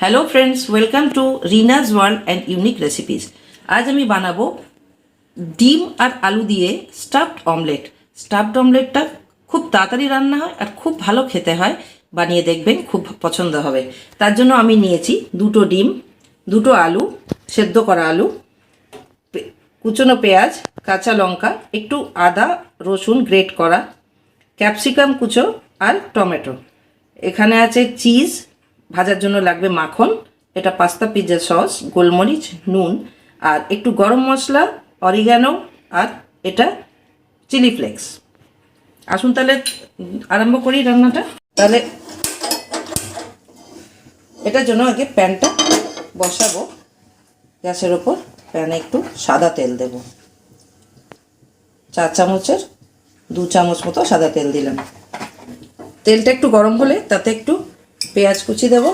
Hello friends, welcome to Reena's world and unique recipes. आज আমি বানাবো ডিম আর আলু দিয়ে স্টাফড অমলেট। স্টাফড অমলেটটা খুব তাড়াতাড়ি রান্না হয় আর খুব ভালো খেতে হয়। বানিয়ে দেখবেন, খুব পছন্দ হবে। তার জন্য আমি নিয়েছি দুটো ডিম, দুটো আলু, সেদ্ধ করা আলু, কুচনো পেঁয়াজ, কাঁচা লঙ্কা, একটু আদা রসুন গ্রেট করা, ক্যাপসিকাম কুচো আর টমেটো। এখানে আছে চিজ, ভাজার জন্য লাগবে মাখন, এটা পাস্তা পিৎজা সস, গোলমরিচ, নুন আর একটু গরম মশলা, অরিগানো আর এটা চিলি ফ্লেক্স। আসুন তাহলে আরম্ভ করি রান্নাটা। তাহলে এটার জন্য আগে প্যানটা বসাবো গ্যাসের ওপর। প্যানে একটু সাদা তেল দেব, 4 চামচের 2 চামচ মতো সাদা তেল দিলাম। তেলটা একটু গরম হলে তাতে একটু পেঁয়াজ কুচি দেব,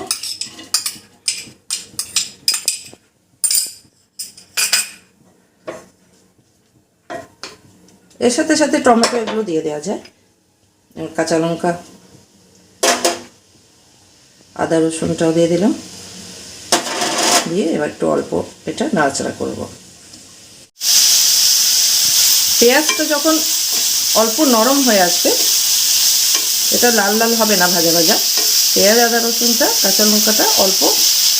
এর সাথে সাথে টমেটো এগুলো দিয়ে দেওয়া যায়, কাঁচা লঙ্কা, আদা রসুনটাও দিয়ে দিলাম। দিয়ে এবার একটু অল্প এটা নাড়াচাড়া করব। পেঁয়াজটা যখন অল্প নরম হয়ে আসবে, এটা লাল লাল হবে না ভাজা ভাজা, পেঁয়াজ আদা রসুনটা কাঁচা লঙ্কাটা অল্প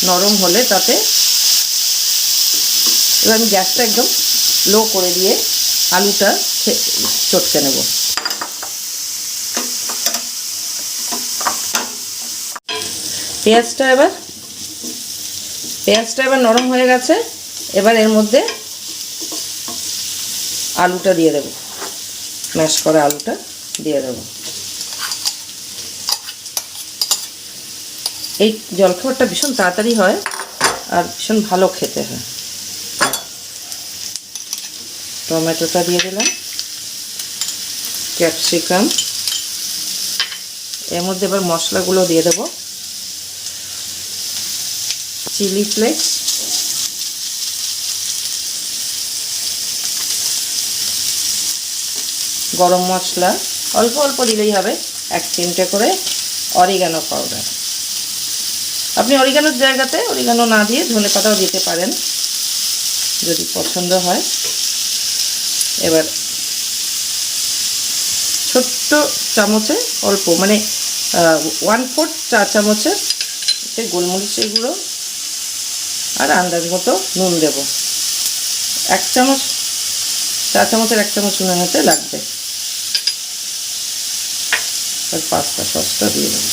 নরম হলে তাতে এবার আমি গ্যাসটা একদম লো করে দিয়ে আলুটা চটকে নেব। পেঁয়াজটা এবার নরম হয়ে গেছে। এবার এর মধ্যে আলুটা দিয়ে দেব, ম্যাশ করা আলুটা দিয়ে দেব। এই জলখাবারটা ভীষণ তাড়াতাড়ি হয় আর ভীষণ ভালো খেতে হয়। টমেটোটা দিয়ে দিলাম, ক্যাপসিকাম, এর মধ্যে এবার মশলাগুলো দিয়ে দেব। চিলি ফ্লেক্স, গরম মশলা অল্প অল্প দিলেই হবে, 1 চিমটে করে অরিগানো পাউডার। আপনি অরিগানোর জায়গাতে অরিগানো না দিয়ে ধনেপাতাও দিতে পারেন যদি পছন্দ হয়। এবার ছোট্ট চামচে অল্প, মানে 1/4 চা চামচের গোলমরিচের গুঁড়ো আর আন্দাজ মতো নুন দেব। 1 চামচ, চা চামচের 1 চামচ নুন হতে লাগবে। আর পাস্তা সসটা দিয়ে দেবো,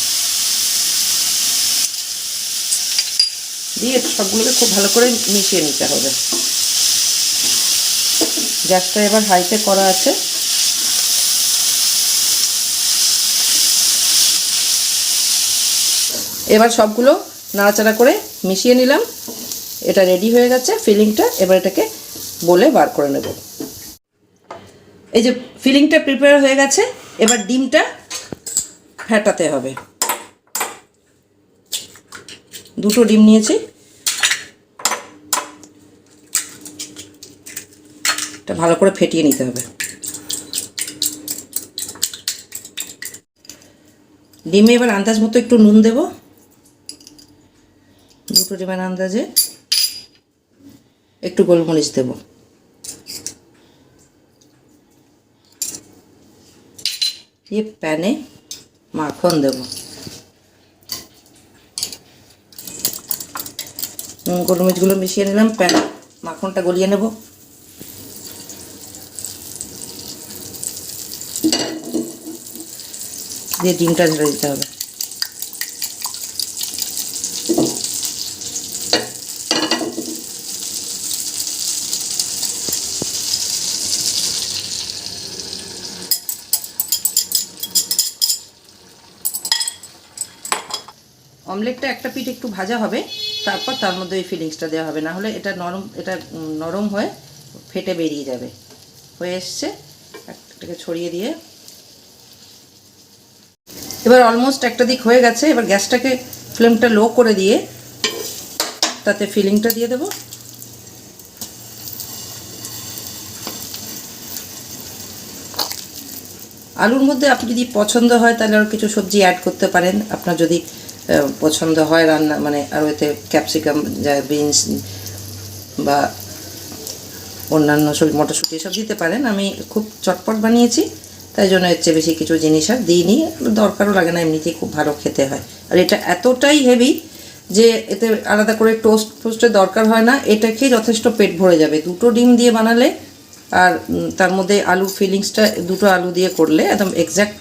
দিয়ে সবগুলোকে খুব ভালো করে মিশিয়ে নিতে হবে। গ্যাসটা এবার হাইতে করা আছে। এবার সবগুলো নাড়াচাড়া করে মিশিয়ে নিলাম। এটা রেডি হয়ে গেছে ফিলিংটা। এবার এটাকে বলে বার করে নেব। এই যে ফিলিংটা প্রিপেয়ার হয়ে গেছে, এবার ডিমটা ফেটাতে হবে। দুটো ডিম নিয়েছি, এটা ভালো করে ফেটিয়ে নিতে হবে। ডিমে এবার আন্দাজ মতো একটু নুন দেব, দুটো ডিমের আন্দাজে। একটু গোলমরিচ দেব, দিয়ে প্যানে মাখন দেব। গোলমরিচগুলো মিশিয়ে নিলাম, প্যানে মাখনটা গলিয়ে নেব। দিয়ে ডিমটা ঢেলে দিতে হবে। অমলেটটা একটা পিঠ একটু ভাজা হবে, তারপর তার মধ্যে ওই ফিলিংসটা দেওয়া হবে, না হলে এটা নরম হয়ে ফেটে বেরিয়ে যাবে। হয়ে এসছে, এটাকে ছড়িয়ে দিয়ে এবার অলমোস্ট একটা দিক হয়ে গেছে। এবার গ্যাসটাকে ফ্লেমটা লো করে দিয়ে তাতে ফিলিংটা দিয়ে দেব। আলুর মধ্যে আপনি যদি পছন্দ হয় তাহলে আরও কিছু সবজি অ্যাড করতে পারেন। আপনার যদি পছন্দ হয় রান্না, মানে আরও এতে ক্যাপসিকাম, বিনস বা অন্যান্য মটরশুঁটি এসব দিতে পারেন। আমি খুব চটপট বানিয়েছি, তাই জন্য এর চেয়ে বেশি কিছু জিনিস আর দিইনি, দরকারও লাগে না, এমনিতেই খুব ভালো খেতে হয়। আর এটা এতটাই হেভি যে এতে আলাদা করে টোস্টের দরকার হয় না, এটা খেয়ে যথেষ্ট পেট ভরে যাবে। 2টো ডিম দিয়ে বানালে আর তার মধ্যে আলুর ফিলিংসটা 2টো আলু দিয়ে করলে একদম এক্স্যাক্ট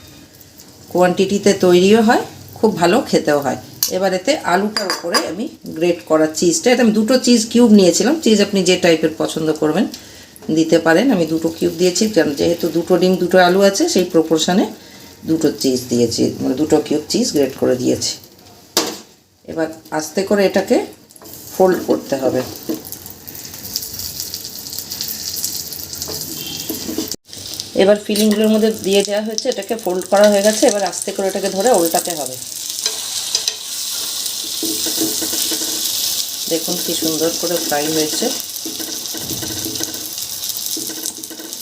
কোয়ান্টিটিতে তৈরিও হয়, খুব ভালো খেতেও হয়। এবার এতে আলুটার উপরে আমি গ্রেট করা চিজটা, এতে আমি 2টো চিজ কিউব নিয়েছিলাম, চিজ আপনি যে টাইপের পছন্দ করবেন দিতে পারেন। আমি 2টো কিউব দিয়েছি, যেহেতু 2টো ডিম 2টো আলু আছে সেই প্রপোর্শনে 2টো চিজ দিয়েছি, মানে 2টো কিউব চিজ গ্রেট করে দিয়েছি। এবার আস্তে করে এটাকে ফোল্ড করতে হবে। এবার ফিলিংগুলোর মধ্যে দিয়ে দেওয়া হয়েছে, এটাকে ফোল্ড করা হয়ে গেছে। এবার আস্তে করে এটাকে ধরে উল্টাতে হবে। দেখুন কি সুন্দর করে ফ্রাই হয়েছে।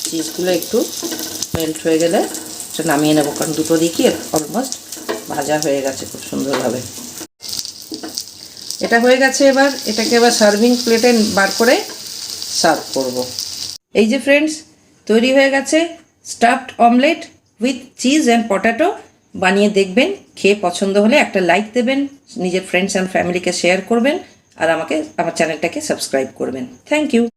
চিজগুলো একটু মেল্ট হয়ে গেলে এটা নামিয়ে নেবো, কারণ 2টো দিকই অলমোস্ট ভাজা হয়ে গেছে খুব সুন্দরভাবে। এটা হয়ে গেছে। এবার এটাকে এবার সার্ভিং প্লেটে বার করে সার্ভ করব। এই যে ফ্রেন্ডস, তৈরি হয়ে গেছে stuffed omelette with cheese and potato. বানিয়ে দেখবেন, খেয়ে পছন্দ হলে একটা লাইক দেবেন, নিজের ফ্রেন্ডস অ্যান্ড ফ্যামিলিকে শেয়ার করবেন, আর আমার চ্যানেলটাকে সাবস্ক্রাইব করবেন। Thank you.